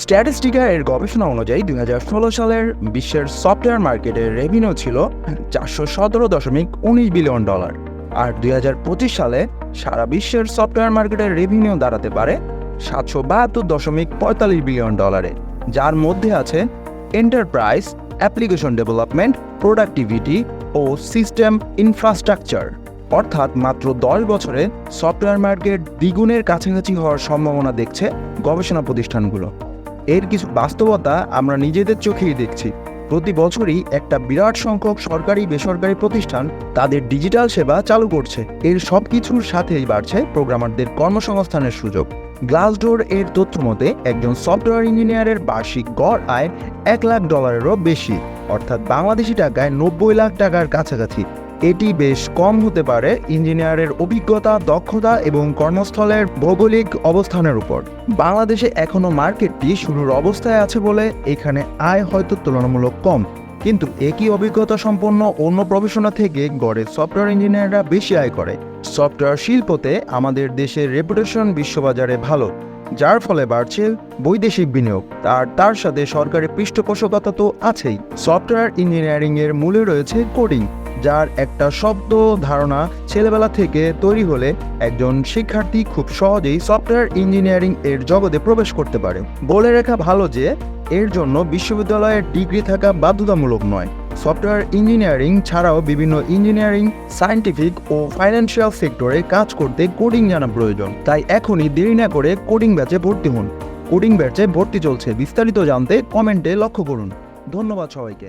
স্ট্যাটিস্টিকা এর গবেষণা অনুযায়ী 2016 সালের বিশ্বের সফটওয়্যার মার্কেটের রেভিনিউ ছিল $417.19 বিলিয়ন, আর 2025 সালে সারা বিশ্বের সফটওয়্যার মার্কেটের রেভিনিউ দাঁড়াতে পারে $772.45 বিলিয়ন, যার মধ্যে আছে এন্টারপ্রাইজ, অ্যাপ্লিকেশন ডেভেলপমেন্ট, প্রোডাক্টিভিটি ও সিস্টেম ইনফ্রাস্ট্রাকচার। অর্থাৎ মাত্র 10 বছরে সফটওয়্যার মার্কেট দ্বিগুণের কাছাকাছি হওয়ার সম্ভাবনা দেখছে গবেষণা প্রতিষ্ঠানগুলো। এর কিছু বাস্তবতা আমরা নিজেদের চোখেই দেখছি। প্রতি বছরই একটা বিরাট সংখ্যক সরকারি বেসরকারি প্রতিষ্ঠান তাদের ডিজিটাল সেবা চালু করছে। এর সব কিছুর সাথেই বাড়ছে প্রোগ্রামারদের কর্মসংস্থানের সুযোগ। গ্লাসডোর এর তথ্য মতে একজন সফটওয়্যার ইঞ্জিনিয়ারের বার্ষিক গড় আয় $1,00,000-এরও বেশি, অর্থাৎ বাংলাদেশি টাকায় 90 লাখ টাকার কাছাকাছি। এটি বেশ কম হতে পারে ইঞ্জিনিয়ারের অভিজ্ঞতা, দক্ষতা এবং কর্মস্থলের ভৌগোলিক অবস্থানের উপর। বাংলাদেশে এখনও মার্কেটটি শুরুর অবস্থায় আছে বলে এখানে আয় হয়তো তুলনামূলক কম, কিন্তু একই অভিজ্ঞতা সম্পন্ন অন্য প্রফেশনাল থেকে গড়ে সফটওয়্যার ইঞ্জিনিয়াররা বেশি আয় করে। সফটওয়্যার শিল্পতে আমাদের দেশের রেপুটেশন বিশ্ববাজারে ভালো, যার ফলে বাড়ছে বৈদেশিক বিনিয়োগ। তার সাথে সরকারি পৃষ্ঠপোষকতা তো আছেই। সফটওয়্যার ইঞ্জিনিয়ারিংয়ের মূলে রয়েছে কোডিং, যার একটা শব্দ ধারণা ছেলেবেলা থেকে তৈরি হলে একজন শিক্ষার্থী খুব সহজেই সফটওয়্যার ইঞ্জিনিয়ারিং এর জগতে প্রবেশ করতে পারে। বলে রাখা ভালো যে এর জন্য বিশ্ববিদ্যালয়ের ডিগ্রি থাকা বাধ্যতামূলক নয়। সফটওয়্যার ইঞ্জিনিয়ারিং ছাড়াও বিভিন্ন ইঞ্জিনিয়ারিং, সায়েন্টিফিক ও ফাইন্যান্সিয়াল সেক্টরে কাজ করতে কোডিং জানা প্রয়োজন। তাই এখনই দেরি না করে কোডিং ব্যাচে ভর্তি হন। কোডিং ব্যাচে ভর্তি চলছে, বিস্তারিত জানতে কমেন্টে লক্ষ্য করুন। ধন্যবাদ সবাইকে।